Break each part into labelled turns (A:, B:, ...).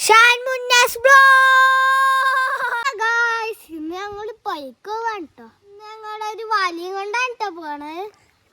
A: Shaan Munnas bro guys ഇന്ന് ഞങ്ങൾ പൈക്ക് പോവാട്ടോ. ഞങ്ങളൊരു വലിയും കൊണ്ടാണ് കേട്ടോ പോണത്.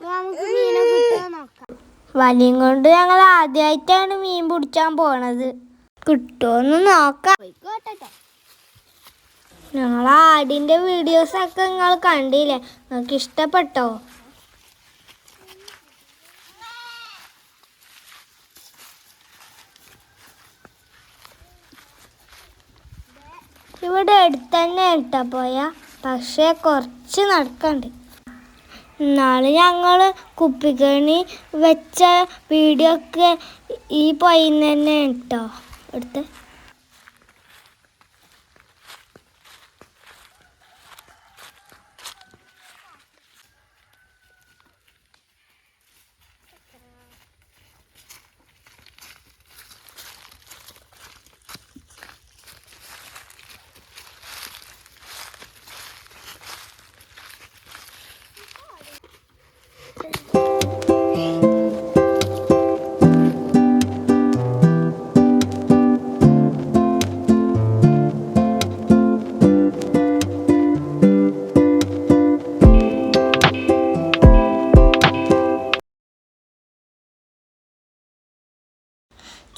A: നമുക്ക് മീനെ കിട്ടുമോ നോക്കാം. വലിയും കൊണ്ട് ഞങ്ങൾ ആദ്യമായിട്ടാണ് മീൻ പിടിച്ചാൻ പോണത്. കിട്ടുമോന്ന് നോക്കാം. പോയിക്കോട്ടോ. ഞങ്ങൾ ആടിൻ്റെ വീഡിയോസൊക്കെ നിങ്ങൾ കണ്ടില്ലേ? നിങ്ങൾക്ക് ഇഷ്ടപ്പെട്ടോ? ഇവിടെ അടുത്ത് തന്നെ ഇട്ടാ പോയാ, പക്ഷേ കുറച്ച് നടക്കണ്ട്. ഇന്നാള് ഞങ്ങൾ കുപ്പിക്കണി വെച്ച വീഡിയോ ഒക്കെ ഈ പൊയിന്ന് തന്നെ ഇട്ടോ എടുത്ത്.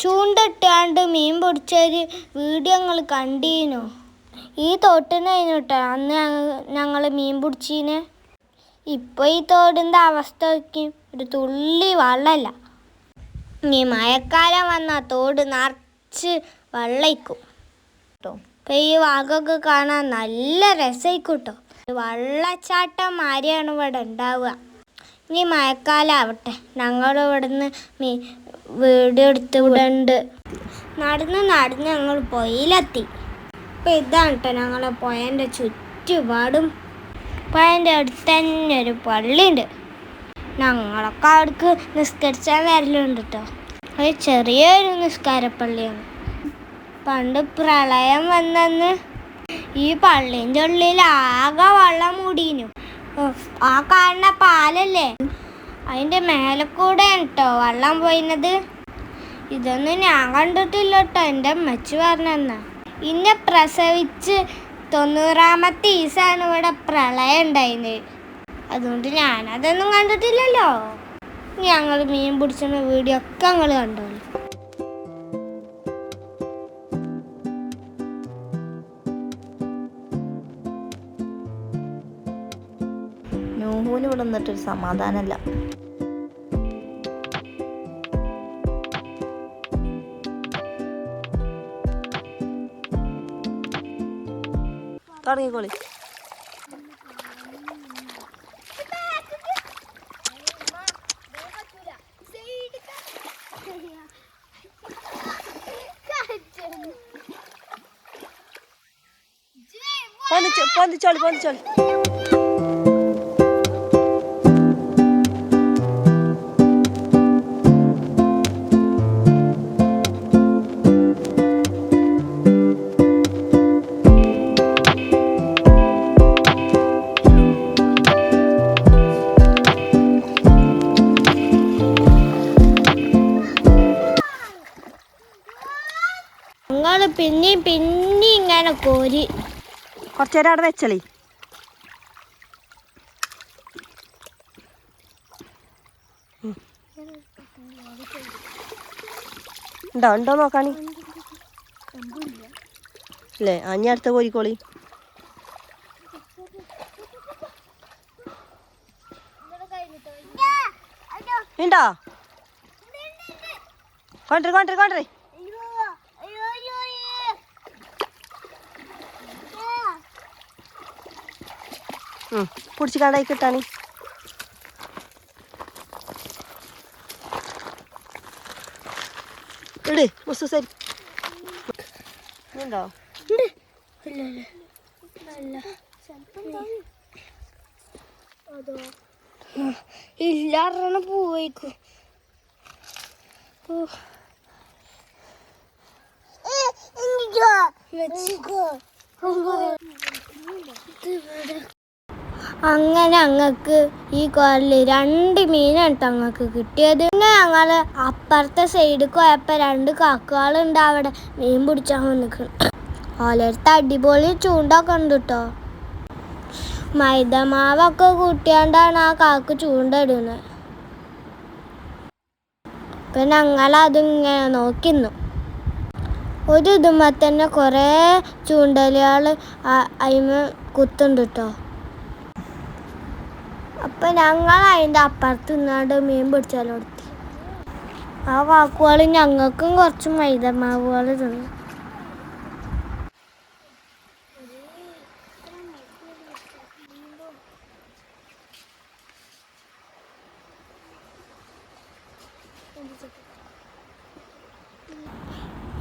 A: ചൂണ്ടിട്ടാണ്ട് മീൻ പിടിച്ചൊരു വീഡിയോ ഞങ്ങൾ കണ്ടീനു. ഈ തോട്ടിനായിരുന്നു കേട്ടോ അന്ന് ഞങ്ങൾ മീൻ പിടിച്ചീന്. ഇപ്പോൾ ഈ തോടിൻ്റെ അവസ്ഥ നോക്കി, ഒരു തുള്ളി വെള്ളമല്ല. ഇനി മഴക്കാലം വന്നാൽ തോട് നിറച്ച് വെള്ളയിക്കും കേട്ടോ. ഇപ്പം ഈ ഭാഗമൊക്കെ കാണാൻ നല്ല രസമായിക്കും കേട്ടോ. വെള്ളച്ചാട്ടം മാതിരിയാണ് ഇവിടെ ഉണ്ടാവുക. ഇനി മഴക്കാലം ആവട്ടെ, ഞങ്ങളിവിടുന്ന് വീഡിയോ എടുത്ത് വിടുന്നുണ്ട്. നടന്ന് ഞങ്ങൾ പുഴയിലെത്തി. ഇപ്പം ഇതാണ് കേട്ടോ ഞങ്ങളെ പുഴേൻ്റെ ചുറ്റുപാടും. പുഴേൻ്റെ അടുത്ത് തന്നെ ഒരു പള്ളിയുണ്ട്. ഞങ്ങളൊക്കെ അവിടേക്ക് നിസ്കരിച്ചാൽ വരലുണ്ട് കേട്ടോ. അത് ചെറിയൊരു നിസ്കാരപ്പള്ളിയാണ്. പണ്ട് പ്രളയം വന്നെന്ന് ഈ പള്ളീൻ്റെ ഉള്ളിൽ ആകെ വെള്ളം മൂടിനു. ആ കാണുന്ന പാലല്ലേ, അതിൻ്റെ മേലെ കൂടെ കേട്ടോ വെള്ളം പോയിന്നത്. ഇതൊന്നും ഞാൻ കണ്ടിട്ടില്ല കേട്ടോ, എൻ്റെ അമ്മച്ചി പറഞ്ഞെന്നാ. ഇന്നെ പ്രസവിച്ച് 90ാമത്തെ ദിവസമാണ് ഇവിടെ പ്രളയം ഉണ്ടായിരുന്നത്. അതുകൊണ്ട് ഞാനതൊന്നും കണ്ടിട്ടില്ലല്ലോ. ഞങ്ങൾ മീൻ പിടിച്ചുന്ന വീഡിയോ ഒക്കെ ഞങ്ങൾ കണ്ടോളൂ.
B: നൂഹൂന് ഇവിടെ നിന്നിട്ടൊരു സമാധാനമല്ല. തുടങ്ങിക്കോളി. പൊന്തിച്ചോളി.
A: ഞങ്ങൾ പിന്നെ ഇങ്ങനെ കോരി
B: കുറച്ചു നേരം അവിടെ വെച്ചളി. ഉണ്ടോ നോക്കാണി അല്ലേ? അഞ്ഞ അടുത്ത കോരിക്കോളി. ഉണ്ടോ? കൊണ്ടേ പിടിച്ച് കടായി കിട്ടാണി. ഇട് മുസ്തു ശരി ഉണ്ടോ?
A: ഇല്ല പോയിക്കും. അങ്ങനെ ഞങ്ങൾക്ക് ഈ കോരല് 2 മീനാണ് ഞങ്ങൾക്ക് കിട്ടിയത്. പിന്നെ ഞങ്ങൾ അപ്പുറത്തെ സൈഡിൽ പോയപ്പോൾ 2 കാക്കകളുണ്ട് അവിടെ മീൻ പിടിച്ചാൽ വന്നിക്കണം. ഓലടുത്ത് അടിപൊളി ചൂണ്ടൊക്കെ ഉണ്ട് കേട്ടോ. മൈദമാവൊക്കെ കൂട്ടിയാണ്ടാണ് ആ കാക്ക് ചൂണ്ട ഇടുന്നത്. അപ്പം ഞങ്ങളതിങ്ങനെ നോക്കിന്നു. ഒരു ഇതുമ്പോൾ തന്നെ കുറേ ചൂണ്ടലുകൾ അതിന് കുത്തുണ്ട് കേട്ടോ. അപ്പം ഞങ്ങൾ അതിൻ്റെ അപ്പുറത്ത് നിന്നാണ്ട് മീൻ പിടിച്ചാലോ കൊടുത്തി. ആ കാക്കുകൾ ഞങ്ങൾക്കും കുറച്ച് മൈദമാവുകൾ തന്നു.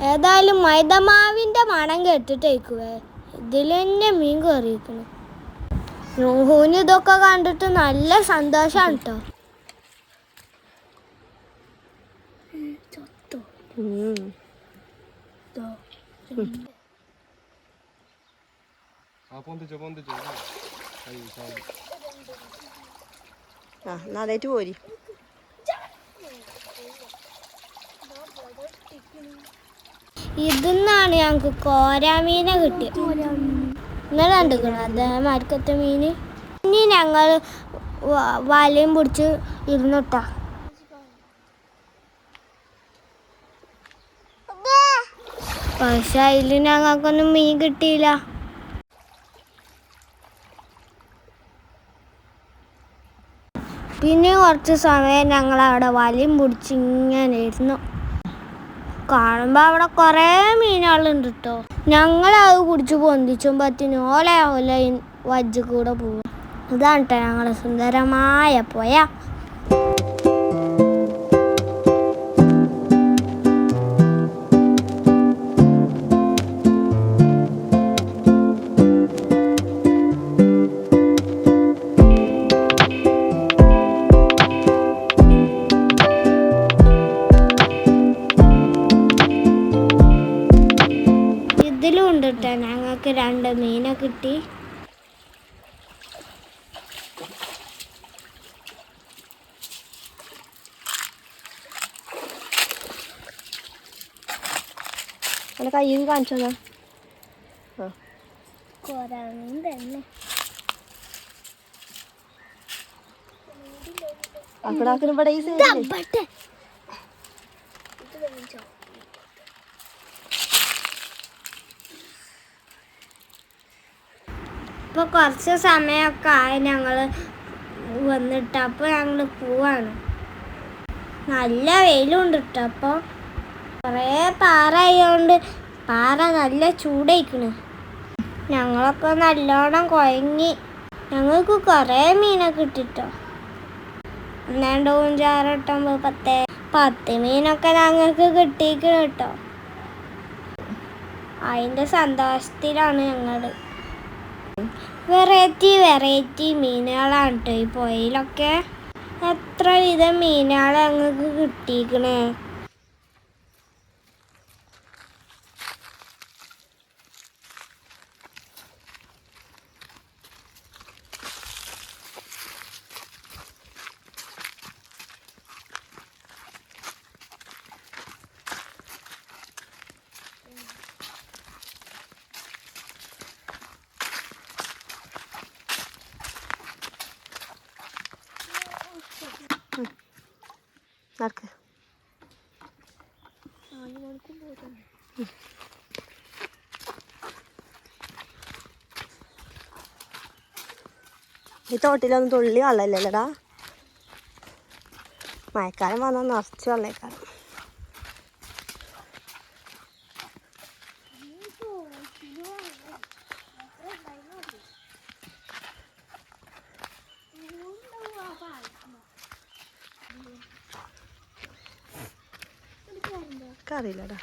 A: ഏതായാലും മൈദമാവിൻ്റെ മണം കേട്ടിട്ടേക്കുവേ ഇതിൽ തന്നെ മീൻ കയറിയിരിക്കണം. നുഹൂന് ഇതൊക്കെ കണ്ടിട്ട് നല്ല സന്തോഷമാണ് കേട്ടോ.
B: അതേറ്റ് പോരി.
A: ഇതിന്നാണ് ഞങ്ങൾക്ക് കോരാമീനെ കിട്ടിയത്. ഇന്നലെ കണ്ടിക്കണം അതേമാർക്കത്തെ മീൻ. ഇനി ഞങ്ങൾ വലയും പിടിച്ച് ഇരുന്നിട്ടാ. പക്ഷെ അതിൽ ഞങ്ങൾക്കൊന്നും മീൻ കിട്ടിയില്ല. പിന്നെ കുറച്ച് സമയം ഞങ്ങൾ അവിടെ വലയും പിടിച്ച് ഇങ്ങനെ ഇരുന്നു. കാണുമ്പോൾ അവിടെ കുറേ മീനുകളുണ്ട് കേട്ടോ. ഞങ്ങളത് പിടിച്ച് പൊന്തിച്ചുമ്പത്തിന് ഓല വജ്ജ് കൂടെ പോകും. ഇതാണ് കേട്ടോ ഞങ്ങളുടെ സുന്ദരമായ പുഴ. ഇതിലും ഉണ്ട് കേട്ടോ ഞങ്ങൾക്ക് 2 മീനെ കിട്ടി.
B: എൻ്റെ കയ്യിൽ കാണിച്ചതാ.
A: കോരാമീൻ തന്നെ.
B: അക്കടാക്കിന് ഇവിടെ ഈ സൈഡിൽ
A: ഇപ്പോൾ കുറച്ച് സമയമൊക്കെ ആയി ഞങ്ങൾ വന്നിട്ട്. അപ്പോൾ ഞങ്ങൾ പോവാണ്. നല്ല വെയിലുണ്ട് കേട്ടോ. അപ്പോൾ കുറേ പാറ ആയതുകൊണ്ട് പാറ നല്ല ചൂടായിക്കണ്. ഞങ്ങളൊക്കെ നല്ലോണം കുഴങ്ങി. ഞങ്ങൾക്ക് കുറേ മീനൊക്കെ കിട്ടിട്ടോ. 2, 3, 6, 8, 10 മീനൊക്കെ ഞങ്ങൾക്ക് കിട്ടിയിരിക്കണം കേട്ടോ. അതിൻ്റെ സന്തോഷത്തിലാണ് ഞങ്ങൾ. വെറൈറ്റി മീനുകളാണ് കേട്ടോ ഈ പുഴയിലൊക്കെ. എത്ര വിധം മീനുകൾ ഞങ്ങൾക്ക് കിട്ടിയിരിക്കണേ.
B: നടക്ക്. ഈ തോട്ടിലൊന്നും തുള്ളി വെള്ളമില്ലല്ലോടാ. മഴക്കാലം വന്നാൽ നിറച്ച് വെള്ളേക്കാലം. അറിയില്ലടാ.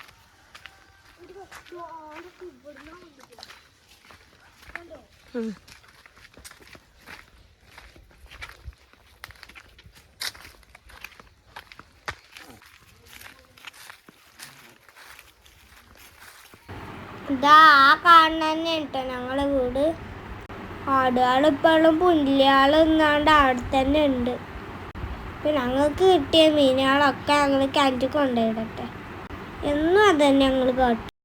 A: ഇതാ ആ കാണുന്ന തന്നെ കേട്ടോ ഞങ്ങളെ വീട്. ആടുകളിപ്പോഴും പുല്ലുകൾ ഇന്നാണ്ട് അവിടെ തന്നെ ഉണ്ട്. പിന്നെ ഞങ്ങൾക്ക് കിട്ടിയ മീനുകളൊക്കെ ഞങ്ങൾ കിണറ്റിൽ കൊണ്ടുപോയിടട്ടെ. എന്നും അതന്നെ ഞങ്ങൾ കാട്ടും.